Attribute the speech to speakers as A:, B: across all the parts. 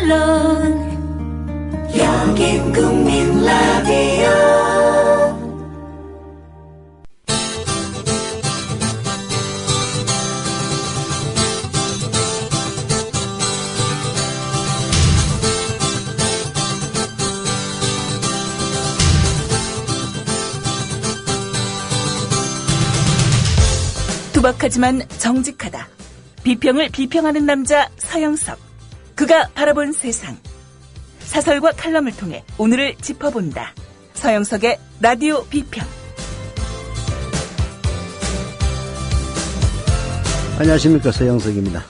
A: 물론 여긴 국민 라디오.
B: 투박하지만 정직하다. 비평을 비평하는 남자 서영석. 그가 바라본 세상. 사설과 칼럼을 통해 오늘을 짚어본다. 서영석의 라디오 비평.
C: 안녕하십니까, 서영석입니다.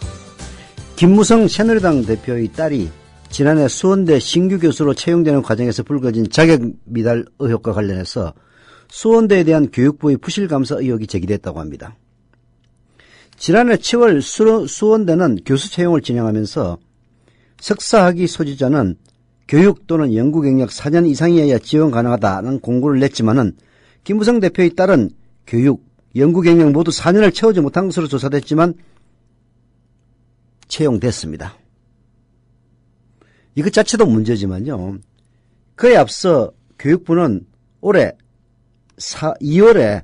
C: 김무성 새누리당 대표의 딸이 지난해 수원대 신규 교수로 채용되는 과정에서 불거진 자격 미달 의혹과 관련해서 수원대에 대한 교육부의 부실감사 의혹이 제기됐다고 합니다. 지난해 7월 수원대는 교수 채용을 진행하면서 석사학위 소지자는 교육 또는 연구 경력 4년 이상이어야 지원 가능하다는 공고를 냈지만은 김무성 대표의 딸은 교육, 연구 경력 모두 4년을 채우지 못한 것으로 조사됐지만 채용됐습니다. 이것 자체도 문제지만요. 그에 앞서 교육부는 올해 2월에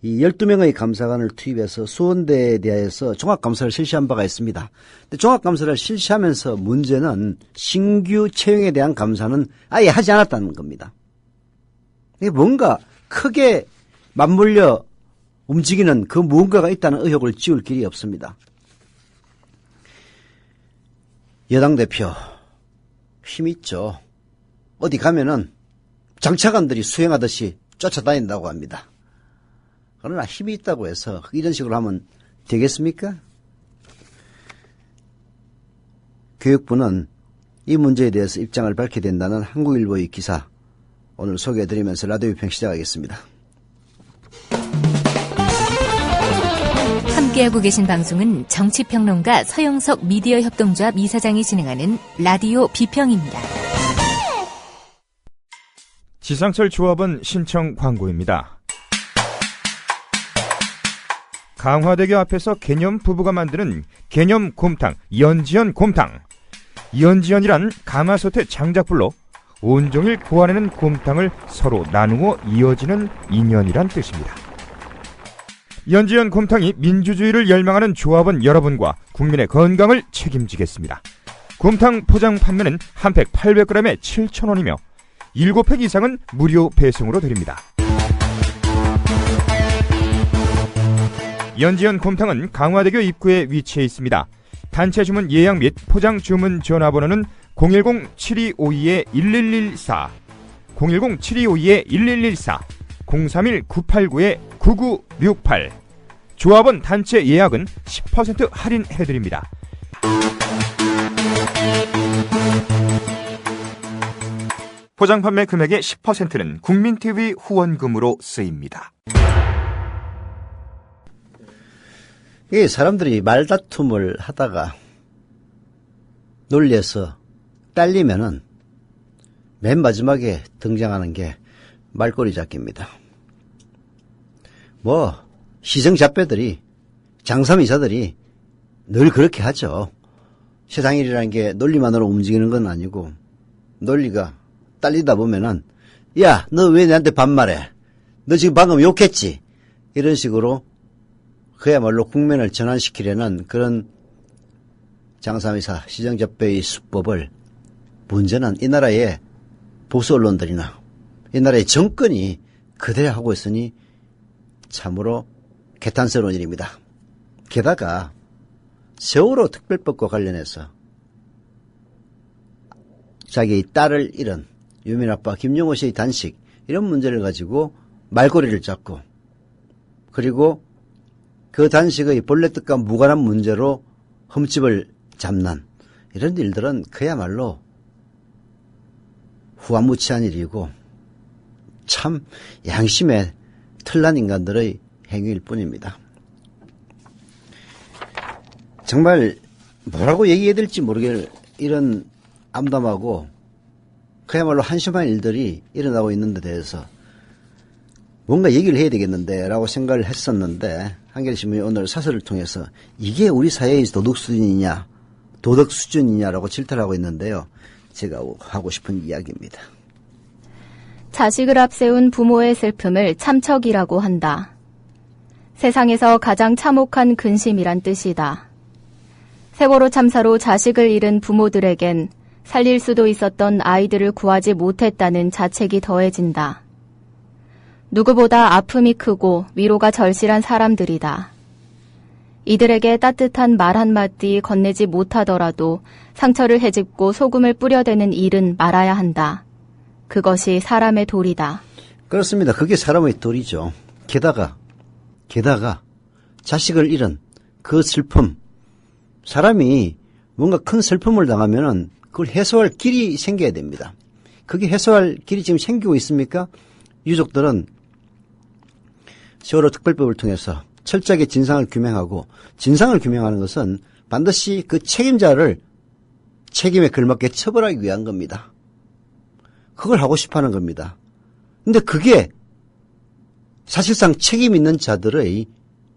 C: 이 12명의 감사관을 투입해서 수원대에 대해서 종합감사를 실시한 바가 있습니다. 근데 종합감사를 실시하면서 문제는 신규 채용에 대한 감사는 아예 하지 않았다는 겁니다. 이게 뭔가 크게 맞물려 움직이는 그 무언가가 있다는 의혹을 지울 길이 없습니다. 여당 대표 힘 있죠. 어디 가면은 장차관들이 수행하듯이 쫓아다닌다고 합니다. 그러나 힘이 있다고 해서 이런 식으로 하면 되겠습니까? 교육부는 이 문제에 대해서 입장을 밝게 된다는 한국일보의 기사 오늘 소개해드리면서 라디오 비평 시작하겠습니다.
D: 함께하고 계신 방송은 정치평론가 서영석 미디어 협동조합 이사장이 진행하는 라디오 비평입니다.
E: 지상철 조합원 신청 광고입니다. 강화대교 앞에서 개념 부부가 만드는 개념 곰탕, 연지연 곰탕. 연지연이란 가마솥의 장작불로 온종일 구워내는 곰탕을 서로 나누어 이어지는 인연이란 뜻입니다. 연지연 곰탕이 민주주의를 열망하는 조합원 여러분과 국민의 건강을 책임지겠습니다. 곰탕 포장 판매는 한 팩 800g에 7,000원이며 7팩 이상은 무료 배송으로 드립니다. 연지연 곰탕은 강화대교 입구에 위치해 있습니다. 단체 주문 예약 및 포장 주문 전화번호는 010-7252-1114, 010-7252-1114, 031-989-9968. 조합원 단체 예약은 10% 할인해드립니다. 포장 판매 금액의 10%는 국민TV 후원금으로 쓰입니다.
C: 이 사람들이 말다툼을 하다가 논리에서 딸리면은 맨 마지막에 등장하는 게 말꼬리 잡기입니다. 시정잡배들이, 장삼이사들이 늘 그렇게 하죠. 세상일이라는 게 논리만으로 움직이는 건 아니고 논리가 딸리다 보면은 야, 너 왜 내한테 반말해? 너 지금 방금 욕했지? 이런 식으로 그야말로 국면을 전환시키려는 그런 장삼이사, 시정잡배의 수법을 문제는 이 나라의 보수 언론들이나 이 나라의 정권이 그대로 하고 있으니 참으로 개탄스러운 일입니다. 게다가 세월호 특별법과 관련해서 자기의 딸을 잃은 유민 아빠 김용호 씨의 단식 이런 문제를 가지고 말꼬리를 잡고 그리고 그 단식의 본래 뜻과 무관한 문제로 흠집을 잡는 이런 일들은 그야말로 후한무치한 일이고 참 양심에 틀난 인간들의 행위일 뿐입니다. 정말 뭐라고 얘기해야 될지 모르겠는 이런 암담하고 그야말로 한심한 일들이 일어나고 있는 데 대해서 뭔가 얘기를 해야 되겠는데 라고 생각을 했었는데 한겨레신문이 오늘 사설을 통해서 이게 우리 사회의 도덕 수준이냐 도덕 수준이냐라고 질타를 하고 있는데요. 제가 하고 싶은 이야기입니다.
F: 자식을 앞세운 부모의 슬픔을 참척이라고 한다. 세상에서 가장 참혹한 근심이란 뜻이다. 세월호 참사로 자식을 잃은 부모들에겐 살릴 수도 있었던 아이들을 구하지 못했다는 자책이 더해진다. 누구보다 아픔이 크고 위로가 절실한 사람들이다. 이들에게 따뜻한 말 한마디 건네지 못하더라도 상처를 헤집고 소금을 뿌려대는 일은 말아야 한다. 그것이 사람의 도리다.
C: 그렇습니다. 그게 사람의 도리죠. 게다가 자식을 잃은 그 슬픔, 사람이 뭔가 큰 슬픔을 당하면은 그걸 해소할 길이 생겨야 됩니다. 그게 해소할 길이 지금 생기고 있습니까? 유족들은 세월호 특별법을 통해서 철저하게 진상을 규명하고, 진상을 규명하는 것은 반드시 그 책임자를 책임에 걸맞게 처벌하기 위한 겁니다. 그걸 하고 싶어 하는 겁니다. 근데 그게 사실상 책임 있는 자들의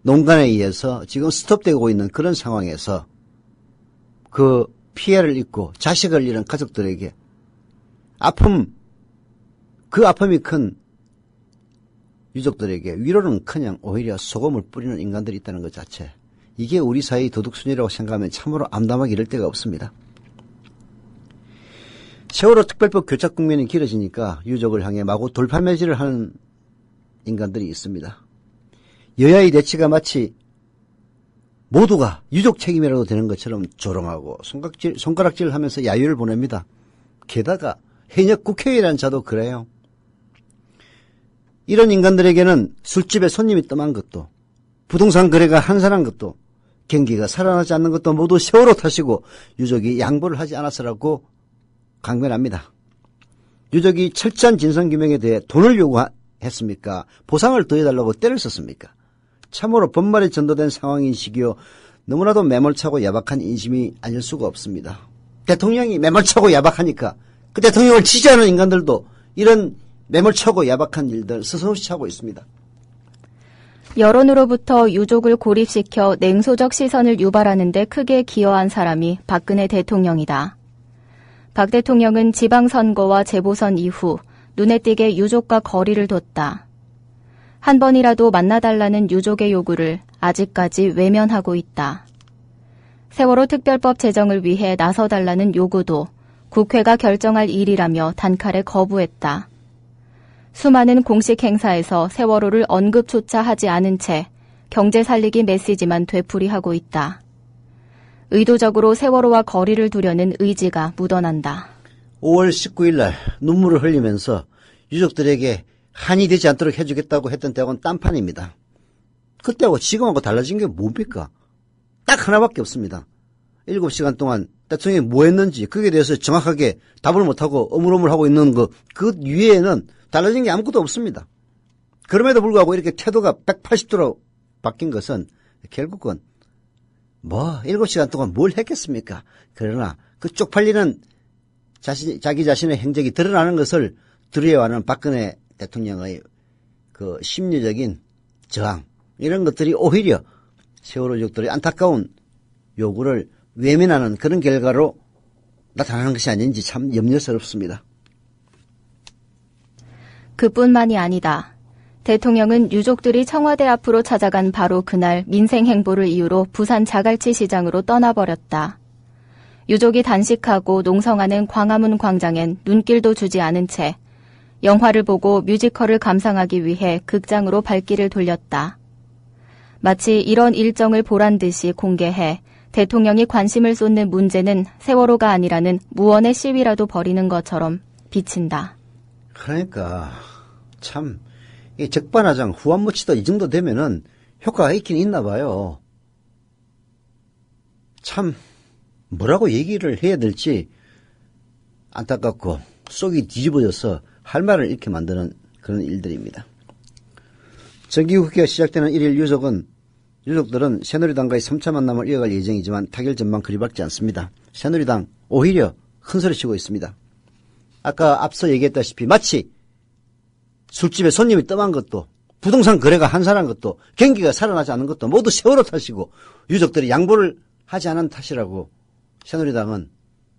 C: 농간에 의해서 지금 스톱되고 있는 그런 상황에서 그 피해를 입고 자식을 잃은 가족들에게 그 아픔이 큰 유족들에게 위로는커녕 오히려 소금을 뿌리는 인간들이 있다는 것 자체, 이게 우리 사회의 도덕순이라고 생각하면 참으로 암담하게 이를 데가 없습니다. 세월호 특별법 교착 국면이 길어지니까 유족을 향해 마구 돌팔매질을 하는 인간들이 있습니다. 여야의 대치가 마치 모두가 유족 책임이라도 되는 것처럼 조롱하고 손가락질을 하면서 야유를 보냅니다. 게다가 현역 국회의원이라는 자도 그래요. 이런 인간들에게는 술집에 손님이 뜸한 것도, 부동산 거래가 한산한 것도, 경기가 살아나지 않는 것도 모두 세월호 탓이고 유족이 양보를 하지 않아서라고 강변합니다. 유족이 철저한 진상규명에 대해 돈을 요구했습니까? 보상을 더해달라고 때를 썼습니까? 참으로 본말에 전도된 상황인식이요, 너무나도 매몰차고 야박한 인심이 아닐 수가 없습니다. 대통령이 매몰차고 야박하니까 그 대통령을 지지하는 인간들도 이런 매몰차고 야박한 일들 서슴없이 하고 있습니다.
F: 여론으로부터 유족을 고립시켜 냉소적 시선을 유발하는 데 크게 기여한 사람이 박근혜 대통령이다. 박 대통령은 지방선거와 재보선 이후 눈에 띄게 유족과 거리를 뒀다. 한 번이라도 만나달라는 유족의 요구를 아직까지 외면하고 있다. 세월호 특별법 제정을 위해 나서달라는 요구도 국회가 결정할 일이라며 단칼에 거부했다. 수많은 공식 행사에서 세월호를 언급조차 하지 않은 채 경제 살리기 메시지만 되풀이하고 있다. 의도적으로 세월호와 거리를 두려는 의지가 묻어난다.
C: 5월 19일 날 눈물을 흘리면서 유족들에게 한이 되지 않도록 해주겠다고 했던 때하고는 딴판입니다. 그때하고 지금하고 달라진 게 뭡니까? 딱 하나밖에 없습니다. 7시간 동안 대통령이 뭐 했는지 그에 대해서 정확하게 답을 못하고 어물어물하고 있는 그 위에는 달라진 게 아무것도 없습니다. 그럼에도 불구하고 이렇게 태도가 180도로 바뀐 것은 결국은 7시간 동안 뭘 했겠습니까? 그러나 그 쪽팔리는 자기 자신의 행적이 드러나는 것을 두려워하는 박근혜 대통령의 그 심리적인 저항, 이런 것들이 오히려 세월호 유족들의 안타까운 요구를 외면하는 그런 결과로 나타나는 것이 아닌지 참 염려스럽습니다.
F: 그뿐만이 아니다. 대통령은 유족들이 청와대 앞으로 찾아간 바로 그날 민생 행보를 이유로 부산 자갈치 시장으로 떠나버렸다. 유족이 단식하고 농성하는 광화문 광장엔 눈길도 주지 않은 채 영화를 보고 뮤지컬을 감상하기 위해 극장으로 발길을 돌렸다. 마치 이런 일정을 보란 듯이 공개해 대통령이 관심을 쏟는 문제는 세월호가 아니라는 무언의 시위라도 벌이는 것처럼 비친다.
C: 그러니까 참 이 적반하장 후한무치도 이 정도 되면은 효과가 있긴 있나 봐요. 참 뭐라고 얘기를 해야 될지 안타깝고 속이 뒤집어져서 할 말을 잃게 만드는 그런 일들입니다. 정기국회가 시작되는 1일 유족들은 새누리당과의 3차 만남을 이어갈 예정이지만 타결 전망 그리 밝지 않습니다. 새누리당 오히려 큰소리치고 있습니다. 아까 앞서 얘기했다시피 마치 술집에 손님이 뜸한 것도, 부동산 거래가 한산한 것도, 경기가 살아나지 않은 것도 모두 세월호 탓이고 유족들이 양보를 하지 않은 탓이라고 새누리당은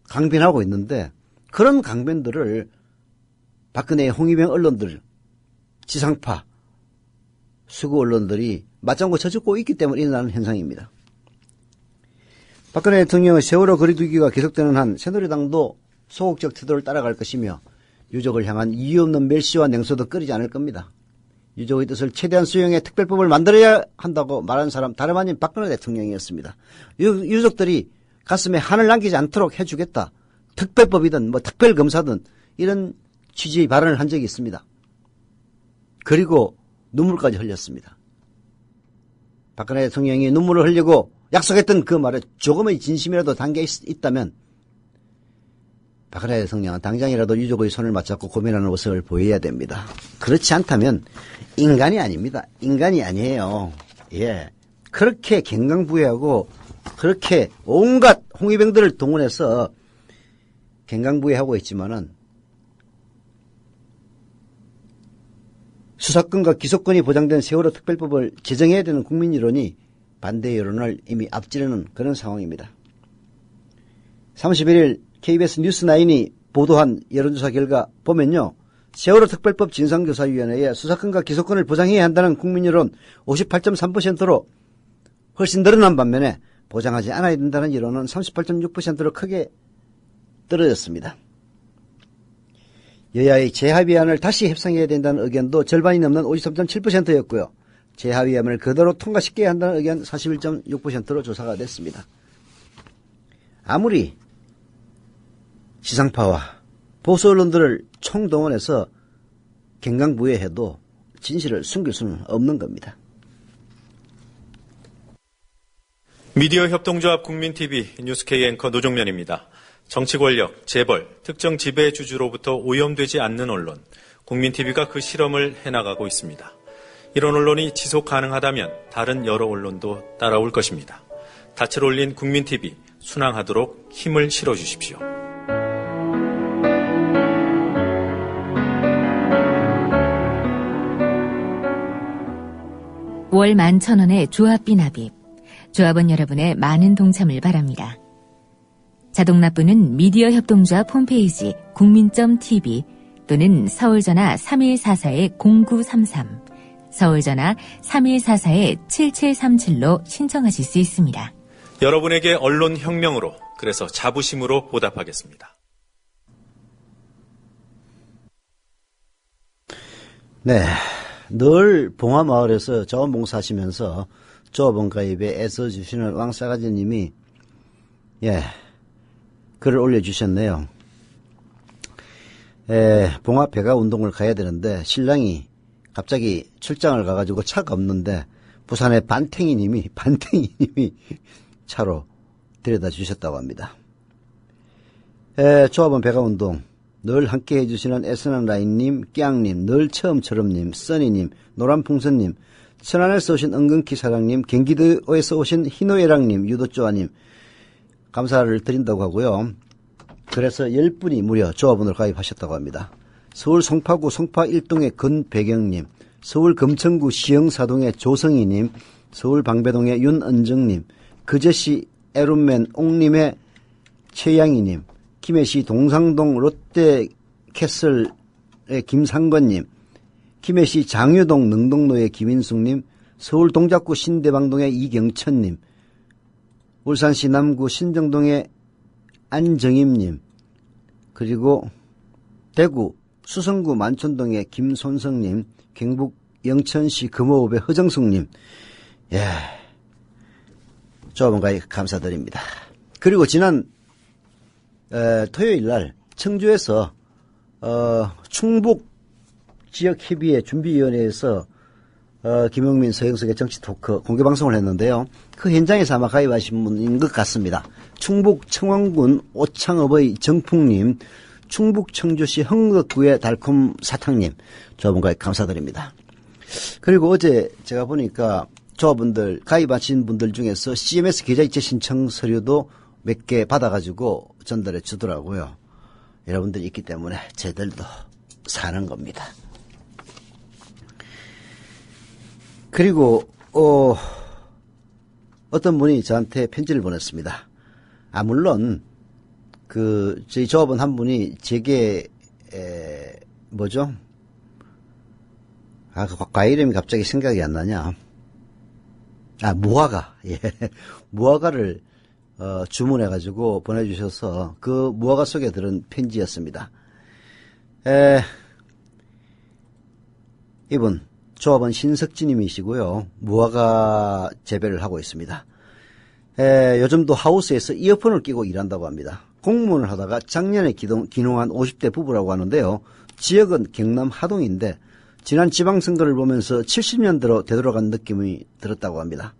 C: 강변하고 있는데 그런 강변들을 박근혜의 홍위병 언론들, 지상파, 수구 언론들이 맞장구 쳐주고 있기 때문에 일어나는 현상입니다. 박근혜 대통령의 세월호 거리두기가 계속되는 한 새누리당도 소극적 태도를 따라갈 것이며 유족을 향한 이유 없는 멸시와 냉소도 꺼리지 않을 겁니다. 유족의 뜻을 최대한 수용해 특별법을 만들어야 한다고 말하는 사람 다름 아닌 박근혜 대통령이었습니다. 유족들이 가슴에 한을 남기지 않도록 해주겠다. 특별법이든 특별검사든 이런 취지의 발언을 한 적이 있습니다. 그리고 눈물까지 흘렸습니다. 박근혜 대통령이 눈물을 흘리고 약속했던 그 말에 조금의 진심이라도 담겨 있다면 박근혜 대통령은 당장이라도 유족의 손을 맞잡고 고민하는 모습을 보여야 됩니다. 그렇지 않다면 인간이 아닙니다. 인간이 아니에요. 예, 그렇게 갱강부회하고 그렇게 온갖 홍위병들을 동원해서 갱강부회하고 있지만은 수사권과 기소권이 보장된 세월호 특별법을 제정해야 되는 국민 여론이 반대 여론을 이미 앞지르는 그런 상황입니다. 31일 KBS 뉴스9이 보도한 여론조사 결과 보면요. 세월호 특별법 진상조사위원회에 수사권과 기소권을 보장해야 한다는 국민 여론 58.3%로 훨씬 늘어난 반면에 보장하지 않아야 된다는 여론은 38.6%로 크게 떨어졌습니다. 여야의 재합의안을 다시 협상해야 된다는 의견도 절반이 넘는 53.7%였고요. 재합의안을 그대로 통과시켜야 한다는 의견 41.6%로 조사가 됐습니다. 아무리 지상파와 보수 언론들을 총동원해서 갱강부회해도 진실을 숨길 수는 없는 겁니다.
G: 미디어 협동조합 국민TV 뉴스K 앵커 노종면입니다. 정치 권력, 재벌, 특정 지배주주로부터 오염되지 않는 언론, 국민TV가 그 실험을 해나가고 있습니다. 이런 언론이 지속 가능하다면 다른 여러 언론도 따라올 것입니다. 닻을 올린 국민TV, 순항하도록 힘을 실어주십시오.
D: 월 11,000원의 조합비 납입. 조합원 여러분의 많은 동참을 바랍니다. 자동납부는 미디어 협동조합 홈페이지 국민.tv 또는 서울전화 3144-0933, 서울전화 3144-7737로 신청하실 수 있습니다.
G: 여러분에게 언론혁명으로, 그래서 자부심으로 보답하겠습니다.
C: 네, 늘 봉화마을에서 자원봉사하시면서 조합원 가입에 애써주시는 왕싸가지님이 글을 올려주셨네요. 봉화 배가 운동을 가야 되는데 신랑이 갑자기 출장을 가가지고 차가 없는데 부산의 반탱이님이 차로 데려다 주셨다고 합니다. 조합원 배가 운동 늘 함께 해주시는 에스난 라인님, 꺄앙님, 늘 처음처럼님, 써니님, 노란풍선님, 천안에서 오신 은근키 사장님, 경기도에서 오신 희노애랑님, 유도조아님 감사를 드린다고 하고요. 그래서 10분이 무려 조합원으로 가입하셨다고 합니다. 서울 송파구 송파 1동의 건배경님, 서울 금천구 시흥사동의 조성희님, 서울 방배동의 윤은정님, 그제시 에룬맨 옥림의 최양희님, 김해시 동상동 롯데캐슬의 김상건님, 김해시 장유동 능동로의 김인숙님, 서울 동작구 신대방동의 이경천님, 울산시 남구 신정동의 안정임님, 그리고 대구 수성구 만촌동의 김손성님, 경북 영천시 금호읍의 허정숙님, 조합원 가입 감사드립니다. 그리고 지난 토요일 날 청주에서 충북 지역협의회 준비위원회에서 김용민, 서영석의 정치토크 공개방송을 했는데요. 그 현장에서 아마 가입하신 분인 것 같습니다. 충북 청원군 오창읍의 정풍님, 충북 청주시 흥덕구의 달콤 사탕님, 조합원 가입 감사드립니다. 그리고 어제 제가 보니까 조합원들 가입하신 분들 중에서 CMS 계좌이체 신청 서류도 몇 개 받아가지고 전달해 주더라고요. 여러분들이 있기 때문에 저희들도 사는 겁니다. 그리고 어떤 분이 저한테 편지를 보냈습니다. 물론 저희 조합원 한 분이 제게 뭐죠? 그 과일 이름이 갑자기 생각이 안 나냐? 무화과. 예. 무화과를 주문해가지고 보내주셔서 그 무화과 속에 들은 편지였습니다. 이분 조합원 신석진님이시고요. 무화과 재배를 하고 있습니다. 요즘도 하우스에서 이어폰을 끼고 일한다고 합니다. 공무원을 하다가 작년에 귀농한 50대 부부라고 하는데요. 지역은 경남 하동인데 지난 지방선거를 보면서 70년대로 되돌아간 느낌이 들었다고 합니다.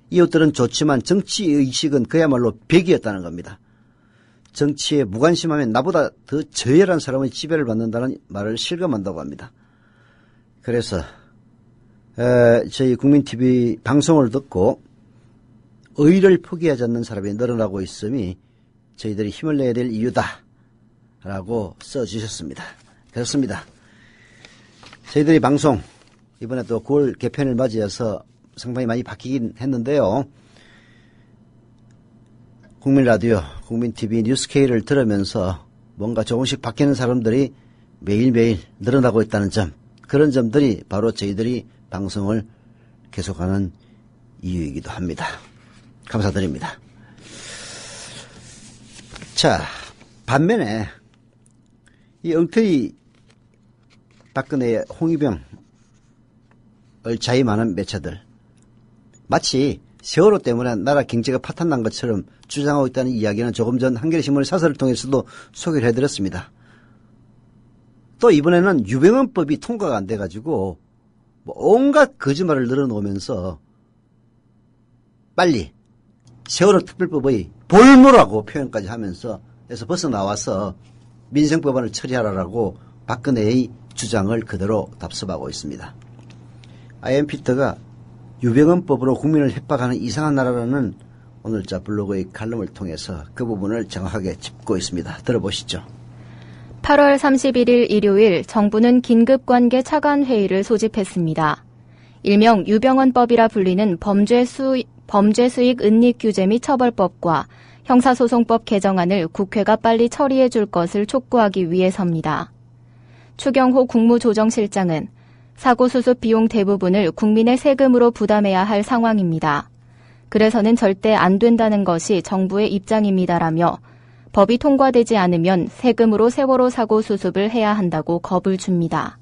C: 이웃들은 좋지만 정치의식은 그야말로 벽이었다는 겁니다. 정치에 무관심하면 나보다 더 저열한 사람의 지배를 받는다는 말을 실감한다고 합니다. 그래서 저희 국민TV 방송을 듣고 의를 포기하지 않는 사람이 늘어나고 있음이 저희들이 힘을 내야 될 이유다 라고 써주셨습니다. 그렇습니다. 저희들이 방송 이번에 또 9월 개편을 맞이해서 상당히 많이 바뀌긴 했는데요. 국민라디오, 국민TV, 뉴스K를 들으면서 뭔가 조금씩 바뀌는 사람들이 매일매일 늘어나고 있다는 점, 그런 점들이 바로 저희들이 방송을 계속하는 이유이기도 합니다. 감사드립니다. 자, 반면에 이 엉터리 박근혜의 홍위병을 자임하는 매체들, 마치 세월호 때문에 나라 경제가 파탄난 것처럼 주장하고 있다는 이야기는 조금 전 한겨레신문의 사설을 통해서도 소개를 해드렸습니다. 또 이번에는 유병헌법이 통과가 안 돼가지고 온갖 거짓말을 늘어놓으면서 빨리 세월호 특별법의 볼모라고 표현까지 하면서 에서 벗어나와서 민생법안을 처리하라라고 박근혜의 주장을 그대로 답습하고 있습니다. I.M. 피터가 유병헌법으로 국민을 협박하는 이상한 나라라는 오늘자 블로그의 칼럼을 통해서 그 부분을 정확하게 짚고 있습니다. 들어보시죠.
F: 8월 31일 일요일 정부는 긴급관계 차관회의를 소집했습니다. 일명 유병헌법이라 불리는 범죄수익 은닉규제 및 처벌법과 형사소송법 개정안을 국회가 빨리 처리해 줄 것을 촉구하기 위해서입니다. 추경호 국무조정실장은 사고수습 비용 대부분을 국민의 세금으로 부담해야 할 상황입니다. 그래서는 절대 안 된다는 것이 정부의 입장입니다라며 법이 통과되지 않으면 세금으로 세월호 사고 수습을 해야 한다고 겁을 줍니다.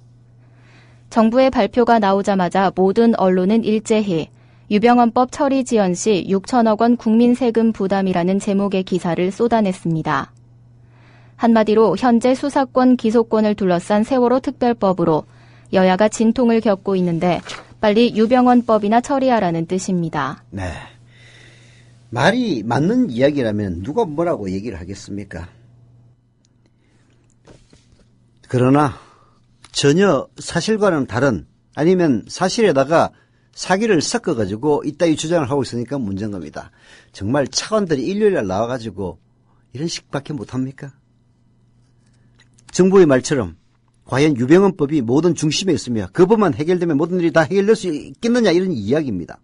F: 정부의 발표가 나오자마자 모든 언론은 일제히 유병헌법 처리 지연 시 6천억 원 국민 세금 부담이라는 제목의 기사를 쏟아냈습니다. 한마디로 현재 수사권 기소권을 둘러싼 세월호 특별법으로 여야가 진통을 겪고 있는데 빨리 유병헌법이나 처리하라는 뜻입니다.
C: 네. 말이 맞는 이야기라면 누가 뭐라고 얘기를 하겠습니까? 그러나 전혀 사실과는 다른, 아니면 사실에다가 사기를 섞어가지고 이따위 주장을 하고 있으니까 문제인 겁니다. 정말 차관들이 일요일날 나와가지고 이런 식밖에 못합니까? 정부의 말처럼 과연 유병헌법이 모든 중심에 있으며 그 법만 해결되면 모든 일이 다 해결될 수 있겠느냐, 이런 이야기입니다.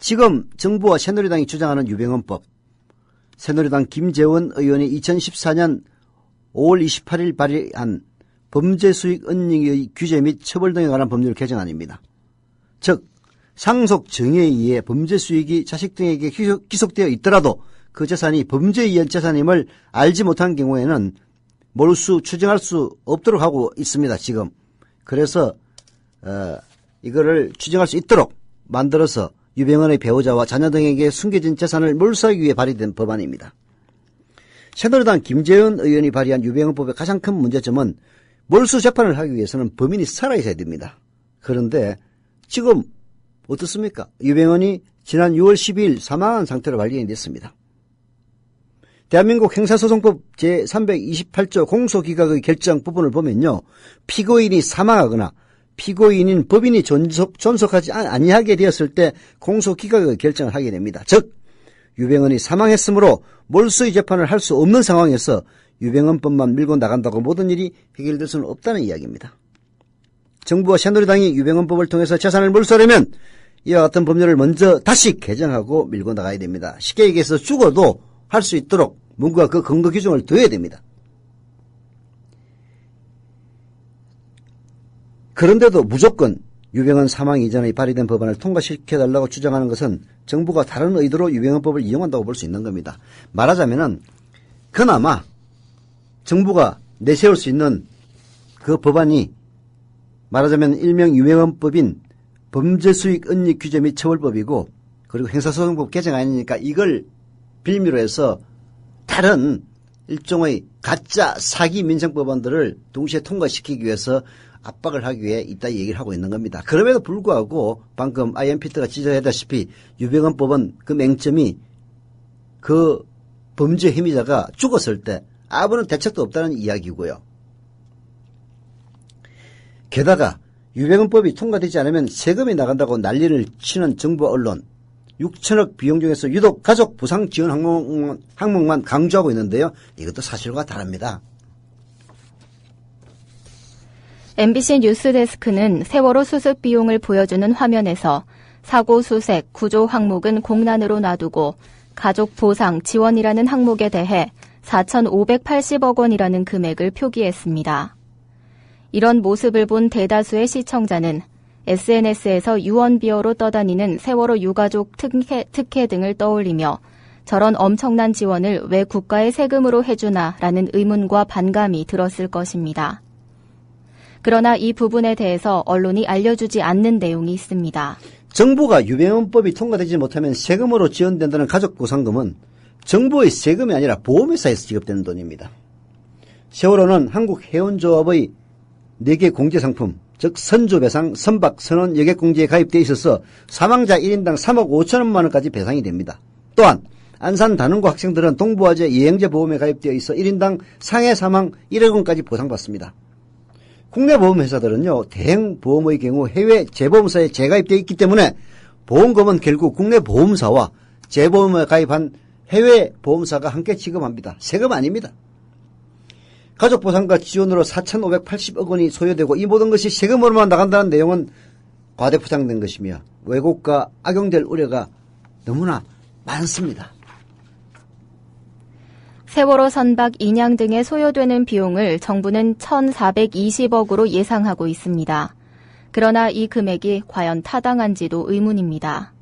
C: 지금 정부와 새누리당이 주장하는 유병헌법, 새누리당 김재원 의원이 2014년 5월 28일 발의한 범죄수익 은닉의 규제 및 처벌 등에 관한 법률 개정안입니다. 즉 상속 정의에 의해 범죄수익이 자식 등에게 기속되어 있더라도 그 재산이 범죄에 의한 재산임을 알지 못한 경우에는 몰수 추정할 수 없도록 하고 있습니다. 지금. 그래서 이거를 추정할 수 있도록 만들어서 유병헌의 배우자와 자녀 등에게 숨겨진 재산을 몰수하기 위해 발의된 법안입니다. 새누리당 김재원 의원이 발의한 유병헌법의 가장 큰 문제점은 몰수 재판을 하기 위해서는 범인이 살아있어야 됩니다. 그런데 지금 어떻습니까? 유병헌이 지난 6월 12일 사망한 상태로 발견이 됐습니다. 대한민국 형사소송법 제328조 공소기각의 결정 부분을 보면요, 피고인이 사망하거나 피고인인 법인이 존속하지 아니하게 되었을 때 공소기각의 결정을 하게 됩니다. 즉 유병헌이 사망했으므로 몰수의 재판을 할 수 없는 상황에서 유병헌법만 밀고 나간다고 모든 일이 해결될 수는 없다는 이야기입니다. 정부와 새누리당이 유병헌법을 통해서 재산을 몰수하려면 이와 같은 법률을 먼저 다시 개정하고 밀고 나가야 됩니다. 쉽게 얘기해서 죽어도 할 수 있도록 뭔가 그 근거 규정을 둬야 됩니다. 그런데도 무조건 유병헌 사망 이전에 발의된 법안을 통과시켜달라고 주장하는 것은 정부가 다른 의도로 유병헌법을 이용한다고 볼 수 있는 겁니다. 말하자면은 그나마 정부가 내세울 수 있는 그 법안이 말하자면 일명 유병헌법인 범죄수익 은닉 규제 및 처벌법이고 그리고 형사소송법 개정 아니니까 이걸 빌미로 해서 다른 일종의 가짜 사기 민생법안들을 동시에 통과시키기 위해서 압박을 하기 위해 있다 얘기를 하고 있는 겁니다. 그럼에도 불구하고 방금 IMPT가 지적했다시피 유병헌법은 그 맹점이 그 범죄 혐의자가 죽었을 때 아무런 대책도 없다는 이야기고요. 게다가 유병헌법이 통과되지 않으면 세금이 나간다고 난리를 치는 정부 언론 6천억 비용 중에서 유독 가족 보상 지원 항목만 강조하고 있는데요. 이것도 사실과 다릅니다.
F: MBC 뉴스데스크는 세월호 수습 비용을 보여주는 화면에서 사고 수색, 구조 항목은 공란으로 놔두고 가족 보상 지원이라는 항목에 대해 4,580억 원이라는 금액을 표기했습니다. 이런 모습을 본 대다수의 시청자는 SNS에서 유언비어로 떠다니는 세월호 유가족 특혜 등을 떠올리며 저런 엄청난 지원을 왜 국가의 세금으로 해주나라는 의문과 반감이 들었을 것입니다. 그러나 이 부분에 대해서 언론이 알려주지 않는 내용이 있습니다.
C: 정부가 유병헌법이 통과되지 못하면 세금으로 지원된다는 가족보상금은 정부의 세금이 아니라 보험회사에서 지급되는 돈입니다. 세월호는 한국해운조합의 4개 공제상품, 즉 선조배상, 선박, 선원, 여객공제에 가입되어 있어서 사망자 1인당 3억 5천원만 원까지 배상이 됩니다. 또한 안산 단원고 학생들은 동부화재 예형제 보험에 가입되어 있어 1인당 상해 사망 1억 원까지 보상받습니다. 국내 보험회사들은요, 대형 보험의 경우 해외 재보험사에 재가입되어 있기 때문에 보험금은 결국 국내 보험사와 재보험에 가입한 해외 보험사가 함께 지급합니다. 세금 아닙니다. 가족보상과 지원으로 4,580억 원이 소요되고 이 모든 것이 세금으로만 나간다는 내용은 과대포장된 것이며 왜곡과 악용될 우려가 너무나 많습니다.
F: 세월호 선박 인양 등에 소요되는 비용을 정부는 1,420억으로 예상하고 있습니다. 그러나 이 금액이 과연 타당한지도 의문입니다.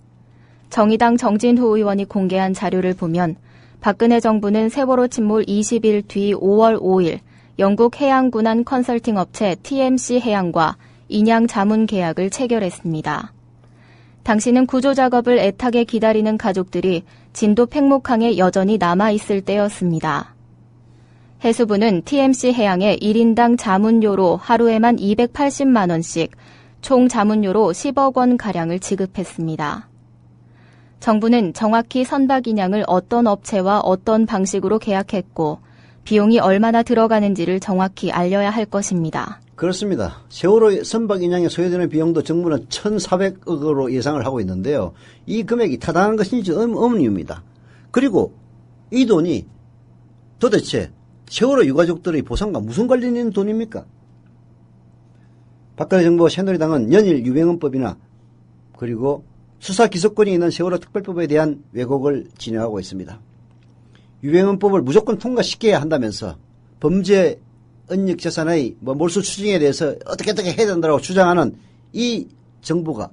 F: 정의당 정진후 의원이 공개한 자료를 보면 박근혜 정부는 세월호 침몰 20일 뒤 5월 5일 영국 해양군안 컨설팅 업체 TMC 해양과 인양 자문 계약을 체결했습니다. 당시는 구조 작업을 애타게 기다리는 가족들이 진도 팽목항에 여전히 남아있을 때였습니다. 해수부는 TMC 해양에 1인당 자문료로 하루에만 280만 원씩 총 자문료로 10억 원가량을 지급했습니다. 정부는 정확히 선박 인양을 어떤 업체와 어떤 방식으로 계약했고 비용이 얼마나 들어가는지를 정확히 알려야 할 것입니다.
C: 그렇습니다. 세월호 선박 인양에 소요되는 비용도 정부는 1,400억으로 예상을 하고 있는데요. 이 금액이 타당한 것인지 의문입니다. 그리고 이 돈이 도대체 세월호 유가족들의 보상과 무슨 관련이 있는 돈입니까? 박근혜 정부와 새누리당은 연일 유병헌법이나 그리고 수사 기소권이 있는 세월호 특별법에 대한 왜곡을 진행하고 있습니다. 유병헌법을 무조건 통과시켜야 한다면서 범죄 은닉 재산의 몰수 추징에 대해서 어떻게 해야 된다고 주장하는 이 정부가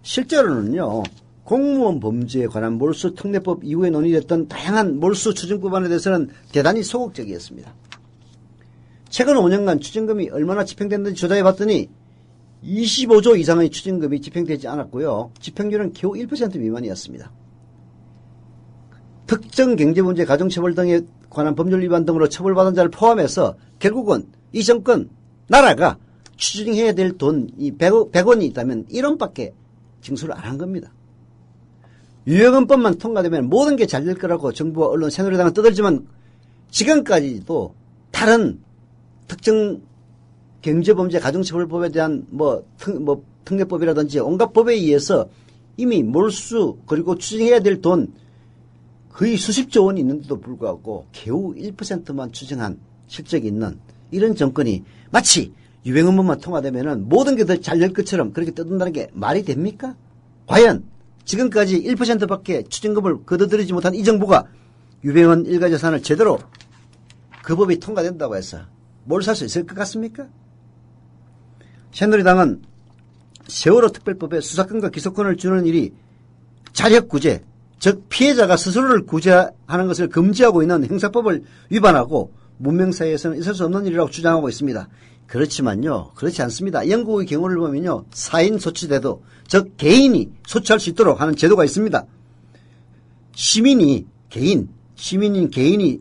C: 실제로는요, 공무원 범죄에 관한 몰수 특례법 이후에 논의됐던 다양한 몰수 추징법안에 대해서는 대단히 소극적이었습니다. 최근 5년간 추징금이 얼마나 집행됐는지 조사해 봤더니 25조 이상의 추징금이 집행되지 않았고요. 집행률은 겨우 1% 미만이었습니다. 특정 경제문제, 가정처벌 등에 관한 법률 위반 등으로 처벌받은 자를 포함해서 결국은 이 정권, 나라가 추징해야 될 돈이 100원이 있다면 1원밖에 징수를 안 한 겁니다. 유병헌법만 통과되면 모든 게 잘 될 거라고 정부와 언론, 새누리당은 떠들지만 지금까지도 다른 특정 경제범죄, 가정처벌법에 대한 특례법이라든지 온갖 법에 의해서 이미 몰수 그리고 추징해야 될 돈 거의 수십조 원이 있는데도 불구하고 겨우 1%만 추징한 실적이 있는 이런 정권이 마치 유병헌법만 통과되면은 모든 게 더 잘 될 것처럼 그렇게 떠든다는 게 말이 됩니까? 과연 지금까지 1%밖에 추징금을 거둬들이지 못한 이 정부가 유병헌 일가 재산을 제대로 그 법이 통과된다고 해서 뭘 살 수 있을 것 같습니까? 새누리당은 세월호 특별법에 수사권과 기소권을 주는 일이 자력구제, 즉 피해자가 스스로를 구제하는 것을 금지하고 있는 형사법을 위반하고 문명사회에서는 있을 수 없는 일이라고 주장하고 있습니다. 그렇지만요, 그렇지 않습니다. 영국의 경우를 보면요, 사인 소추제도, 즉 개인이 소추할 수 있도록 하는 제도가 있습니다. 시민인 개인이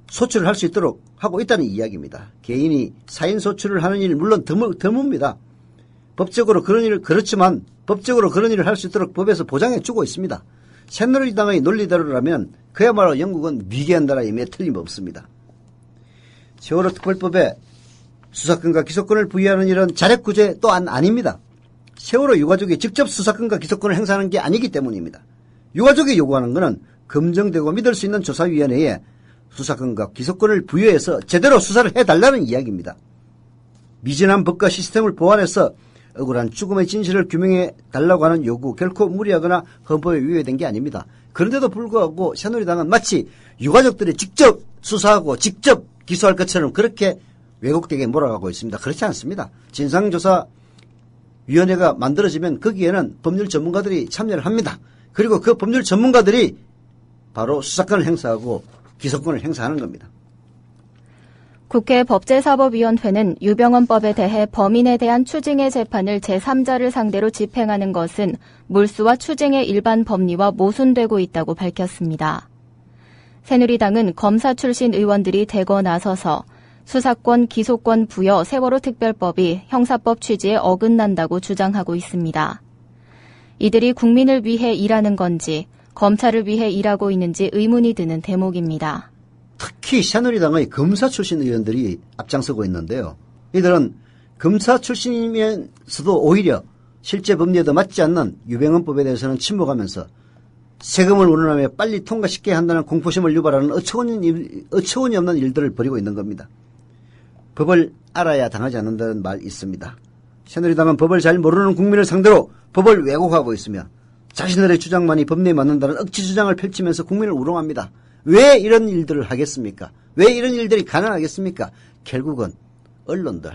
C: 소추를 할 수 있도록 하고 있다는 이야기입니다. 개인이 사인 소추를 하는 일 물론 드뭅니다. 그렇지만 법적으로 그런 일을 할 수 있도록 법에서 보장해 주고 있습니다. 새누리당의 논리대로라면 그야말로 영국은 위기한 나라임에 틀림없습니다. 세월호 특별법에 수사권과 기소권을 부여하는 일은 자력구제 또한 아닙니다. 세월호 유가족이 직접 수사권과 기소권을 행사하는 게 아니기 때문입니다. 유가족이 요구하는 것은 검증되고 믿을 수 있는 조사위원회에 수사권과 기소권을 부여해서 제대로 수사를 해달라는 이야기입니다. 미진한 법과 시스템을 보완해서 억울한 죽음의 진실을 규명해 달라고 하는 요구 결코 무리하거나 헌법에 위배된 게 아닙니다. 그런데도 불구하고 새누리당은 마치 유가족들이 직접 수사하고 직접 기소할 것처럼 그렇게 왜곡되게 몰아가고 있습니다. 그렇지 않습니다. 진상조사위원회가 만들어지면 거기에는 법률 전문가들이 참여를 합니다. 그리고 그 법률 전문가들이 바로 수사권을 행사하고 기소권을 행사하는 겁니다.
F: 국회 법제사법위원회는 유병헌법에 대해 범인에 대한 추징의 재판을 제3자를 상대로 집행하는 것은 몰수와 추징의 일반 법리와 모순되고 있다고 밝혔습니다. 새누리당은 검사 출신 의원들이 대거 나서서 수사권, 기소권 부여 세월호 특별법이 형사법 취지에 어긋난다고 주장하고 있습니다. 이들이 국민을 위해 일하는 건지 검찰을 위해 일하고 있는지 의문이 드는 대목입니다.
C: 특히 새누리당의 검사 출신 의원들이 앞장서고 있는데요. 이들은 검사 출신이면서도 오히려 실제 법리에도 맞지 않는 유병헌법에 대해서는 침묵하면서 세금을 운운하며 빨리 통과시켜야 한다는 공포심을 유발하는 어처구니 없는 일들을 벌이고 있는 겁니다. 법을 알아야 당하지 않는다는 말 있습니다. 새누리당은 법을 잘 모르는 국민을 상대로 법을 왜곡하고 있으며 자신들의 주장만이 법리에 맞는다는 억지 주장을 펼치면서 국민을 우롱합니다. 왜 이런 일들을 하겠습니까? 왜 이런 일들이 가능하겠습니까? 결국은 언론들,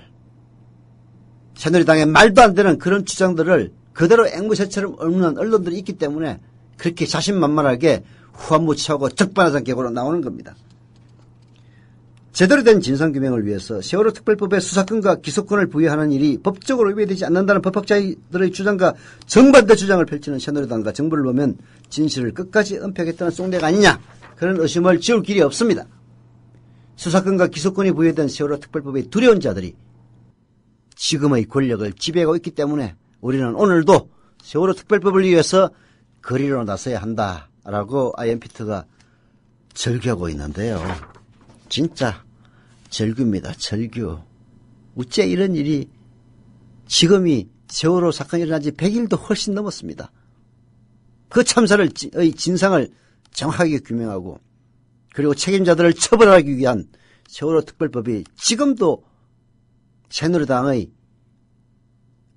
C: 새누리당의 말도 안 되는 그런 주장들을 그대로 앵무새처럼 읊는 언론들이 있기 때문에 그렇게 자신만만하게 후한무치하고 적반하장 격으로 나오는 겁니다. 제대로 된 진상규명을 위해서 세월호 특별법에 수사권과 기소권을 부여하는 일이 법적으로 위배되지 않는다는 법학자들의 주장과 정반대 주장을 펼치는 새누리당과 정부를 보면 진실을 끝까지 은폐하겠다는 쏨대가 아니냐, 그런 의심을 지울 길이 없습니다. 수사권과 기소권이 부여된 세월호 특별법의 두려운 자들이 지금의 권력을 지배하고 있기 때문에 우리는 오늘도 세월호 특별법을 위해서 거리로 나서야 한다라고 아이엠피트가 절규하고 있는데요. 진짜 절규입니다. 절규. 어째 이런 일이 지금이 세월호 사건이 일어난 지 100일도 훨씬 넘었습니다. 그 참사의 진상을 정확하게 규명하고 그리고 책임자들을 처벌하기 위한 세월호 특별법이 지금도 새누리당의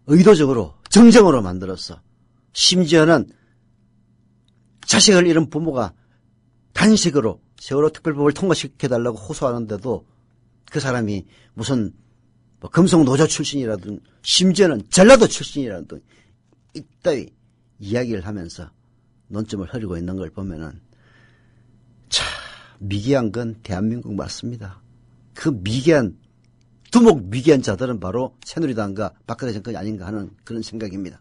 C: 의도적으로 정정으로 만들어서 심지어는 자식을 잃은 부모가 단식으로 세월호 특별법을 통과시켜달라고 호소하는데도 그 사람이 무슨 금속노조 출신이라든 심지어는 전라도 출신이라든 이따위 이야기를 하면서 논점을 흐리고 있는 걸 보면은 참 미개한 건 대한민국 맞습니다. 그 두목 미개한 자들은 바로 새누리당과 박근혜 정권이 아닌가 하는 그런 생각입니다.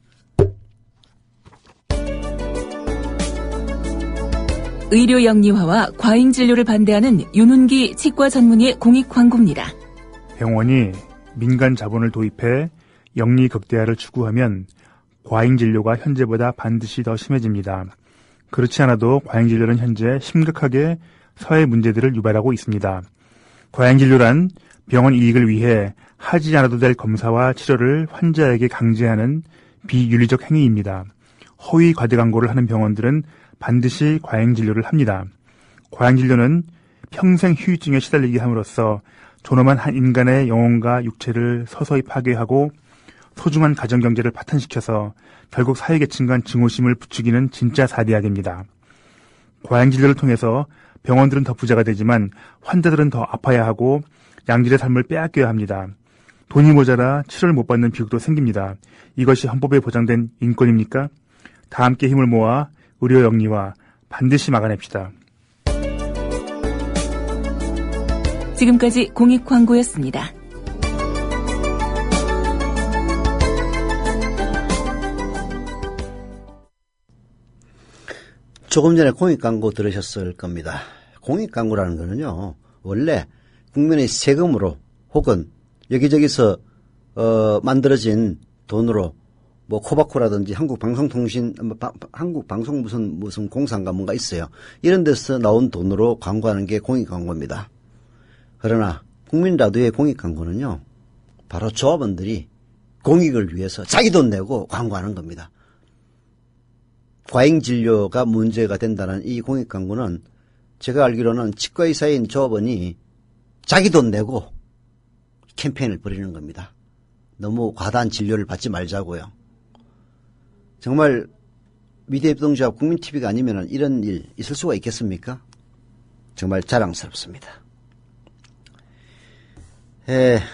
B: 의료 영리화와 과잉 진료를 반대하는 윤은기 치과 전문의의 공익 광고입니다.
H: 병원이 민간 자본을 도입해 영리 극대화를 추구하면 과잉 진료가 현재보다 반드시 더 심해집니다. 그렇지 않아도 과잉 진료는 현재 심각하게 사회 문제들을 유발하고 있습니다. 과잉 진료란 병원 이익을 위해 하지 않아도 될 검사와 치료를 환자에게 강제하는 비윤리적 행위입니다. 허위 과대 광고를 하는 병원들은 반드시 과잉 진료를 합니다. 과잉 진료는 평생 후유증에 시달리게 함으로써 존엄한 한 인간의 영혼과 육체를 서서히 파괴하고 소중한 가정경제를 파탄시켜서 결국 사회계층 간 증오심을 부추기는 진짜 사대악입니다. 과잉진료를 통해서 병원들은 더 부자가 되지만 환자들은 더 아파야 하고 양질의 삶을 빼앗겨야 합니다. 돈이 모자라 치료를 못 받는 비극도 생깁니다. 이것이 헌법에 보장된 인권입니까? 다 함께 힘을 모아 의료 영리화 반드시 막아냅시다.
B: 지금까지 공익 광고였습니다.
C: 조금 전에 공익 광고 들으셨을 겁니다. 공익 광고라는 거는요, 원래 국민의 세금으로 혹은 여기저기서 만들어진 돈으로 뭐 코바코라든지 한국방송 무슨 공사인가 뭔가 있어요. 이런 데서 나온 돈으로 광고하는 게 공익 광고입니다. 그러나 국민 라디오의 공익 광고는요, 바로 조합원들이 공익을 위해서 자기 돈 내고 광고하는 겁니다. 과잉 진료가 문제가 된다는 이 공익 광고는 제가 알기로는 치과의사인 조합원이 자기 돈 내고 캠페인을 벌이는 겁니다. 너무 과다한 진료를 받지 말자고요. 정말 미디어협동조합 국민TV가 아니면 이런 일 있을 수가 있겠습니까? 정말 자랑스럽습니다.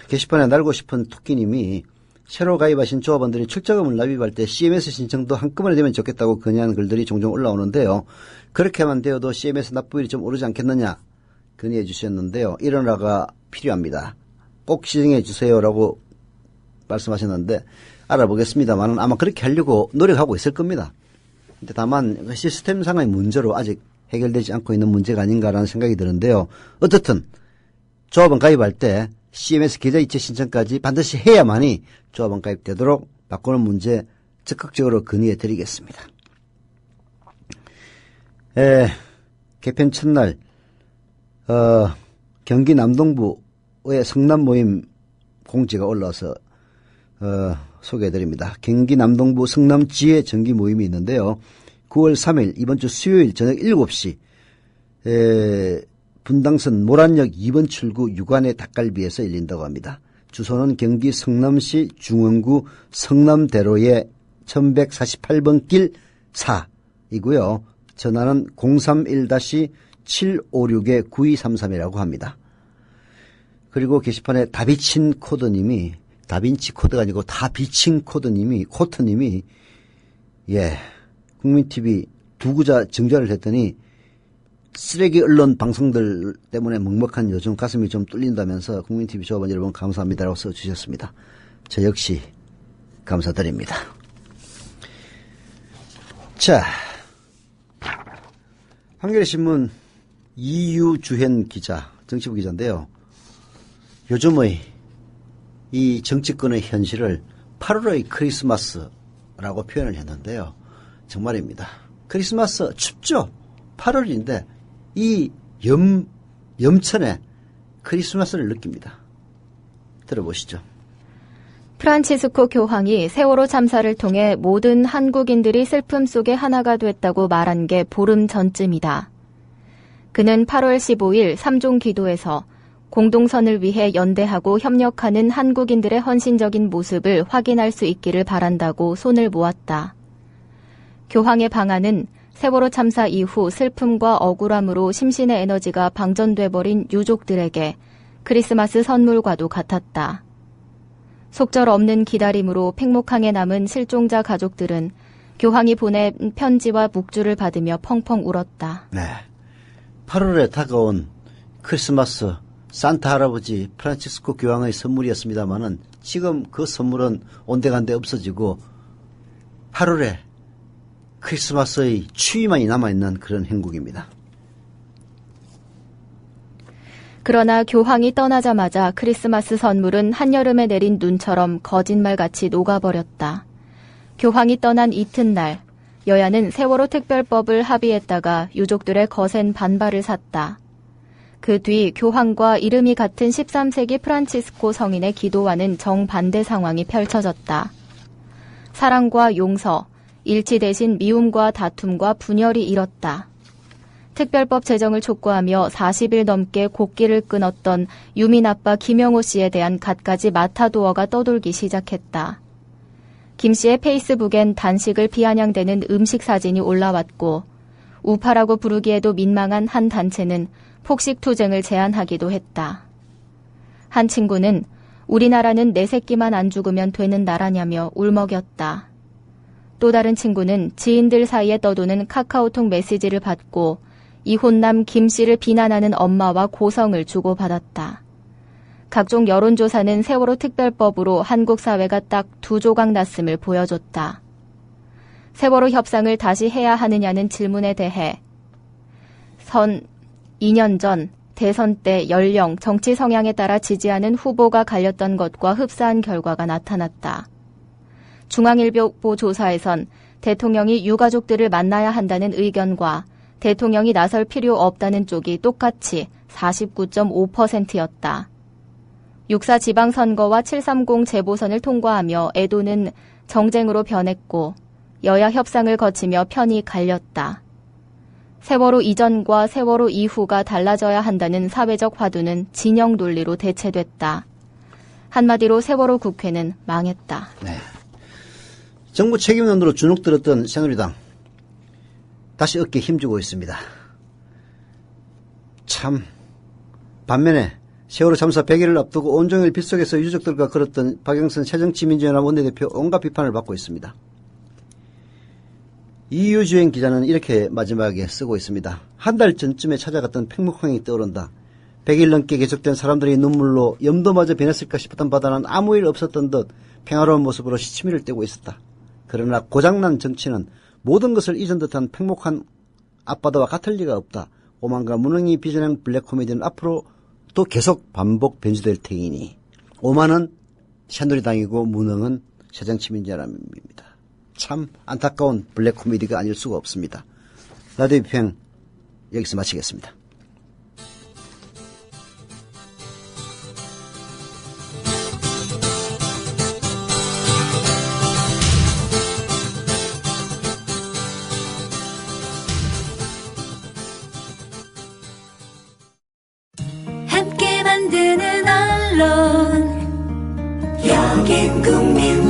C: 게시판에 날고 싶은 토끼님이 새로 가입하신 조합원들이 출자금을 납입할 때 CMS 신청도 한꺼번에 되면 좋겠다고 건의하는 글들이 종종 올라오는데요. 그렇게만 되어도 CMS 납부율이 좀 오르지 않겠느냐 건의해 주셨는데요. 이런 화가 필요합니다. 꼭 시정해 주세요라고 말씀하셨는데 알아보겠습니다만 아마 그렇게 하려고 노력하고 있을 겁니다. 근데 다만 시스템상의 문제로 아직 해결되지 않고 있는 문제가 아닌가라는 생각이 드는데요. 어떻든 조합원 가입할 때 CMS 계좌 이체 신청까지 반드시 해야만이 조합원 가입되도록 바꾸는 문제 적극적으로 건의해 드리겠습니다. 개편 첫날 경기 남동부의 성남 모임 공지가 올라와서 소개해 드립니다. 경기 남동부 성남 지혜 정기 모임이 있는데요. 9월 3일 이번 주 수요일 저녁 7시 분당선 모란역 2번 출구 유관의 닭갈비에서 열린다고 합니다. 주소는 경기 성남시 중원구 성남대로의 1148번 길 4이고요. 전화는 031-756-9233이라고 합니다. 그리고 게시판에 다비친 코드님이 다빈치 코드가 아니고 다비친 코드님이 코트님이 국민TV 두구자 정자를 했더니 쓰레기 언론 방송들 때문에 먹먹한 요즘 가슴이 좀 뚫린다면서 국민TV 조합원 여러분 감사합니다라고 써주셨습니다. 저 역시 감사드립니다. 자, 한겨레신문 이유주현 기자, 정치부 기자인데요. 요즘의 이 정치권의 현실을 8월의 크리스마스라고 표현을 했는데요. 정말입니다. 크리스마스 춥죠? 8월인데 이 염천에 크리스마스를 느낍니다. 들어보시죠.
F: 프란치스코 교황이 세월호 참사를 통해 모든 한국인들이 슬픔 속에 하나가 됐다고 말한 게 보름 전쯤이다. 그는 8월 15일 3종 기도에서 공동선을 위해 연대하고 협력하는 한국인들의 헌신적인 모습을 확인할 수 있기를 바란다고 손을 모았다. 교황의 방안은 세월호 참사 이후 슬픔과 억울함으로 심신의 에너지가 방전돼버린 유족들에게 크리스마스 선물과도 같았다. 속절없는 기다림으로 팽목항에 남은 실종자 가족들은 교황이 보낸 편지와 묵주를 받으며 펑펑 울었다.
C: 네, 8월에 다가온 크리스마스 산타 할아버지 프란치스코 교황의 선물이었습니다마는 지금 그 선물은 온데간데 없어지고 8월에 크리스마스의 추위만이 남아있는 그런 행국입니다.
F: 그러나 교황이 떠나자마자 크리스마스 선물은 한여름에 내린 눈처럼 거짓말같이 녹아버렸다. 교황이 떠난 이튿날 여야는 세월호 특별법을 합의했다가 유족들의 거센 반발을 샀다. 그 뒤 교황과 이름이 같은 13세기 프란치스코 성인의 기도와는 정반대 상황이 펼쳐졌다. 사랑과 용서, 일치 대신 미움과 다툼과 분열이 일었다. 특별법 제정을 촉구하며 40일 넘게 곡기를 끊었던 유민 아빠 김영호 씨에 대한 갖가지 마타도어가 떠돌기 시작했다. 김 씨의 페이스북엔 단식을 비아냥대는 음식 사진이 올라왔고 우파라고 부르기에도 민망한 한 단체는 폭식 투쟁을 제안하기도 했다. 한 친구는 우리나라는 내 새끼만 안 죽으면 되는 나라냐며 울먹였다. 또 다른 친구는 지인들 사이에 떠도는 카카오톡 메시지를 받고 이혼남 김 씨를 비난하는 엄마와 고성을 주고받았다. 각종 여론조사는 세월호 특별법으로 한국 사회가 딱 2조각 났음을 보여줬다. 세월호 협상을 다시 해야 하느냐는 질문에 대해 2년 전 대선 때 연령, 정치 성향에 따라 지지하는 후보가 갈렸던 것과 흡사한 결과가 나타났다. 중앙일보 조사에선 대통령이 유가족들을 만나야 한다는 의견과 대통령이 나설 필요 없다는 쪽이 똑같이 49.5%였다. 6.4 지방선거와 7.30 재보선을 통과하며 애도는 정쟁으로 변했고 여야 협상을 거치며 편이 갈렸다. 세월호 이전과 세월호 이후가 달라져야 한다는 사회적 화두는 진영 논리로 대체됐다. 한마디로 세월호 국회는 망했다.
C: 네. 정부 책임론으로 주눅들었던 새누리당 다시 어깨에 힘주고 있습니다. 참 반면에 세월호 참사 100일을 앞두고 온종일 빗속에서 유족들과 걸었던 박영선 새정치민주연합 원내대표 온갖 비판을 받고 있습니다. 이유주행 기자는 이렇게 마지막에 쓰고 있습니다. 한 달 전쯤에 찾아갔던 팽목항이 떠오른다. 100일 넘게 계속된 사람들의 눈물로 염도마저 변했을까 싶었던 바다는 아무 일 없었던 듯 평화로운 모습으로 시치미를 떼고 있었다. 그러나 고장난 정치는 모든 것을 잊은 듯한 팽목한 앞바다와 같을 리가 없다. 오만과 무능이 빚어낸 블랙 코미디는 앞으로 또 계속 반복 변주될 테이니 오만은 새누리당이고 무능은 새정치민주연합입니다. 참 안타까운 블랙 코미디가 아닐 수가 없습니다. 라디오 비평 여기서 마치겠습니다.
A: 함께 만드는 언론 여긴 국민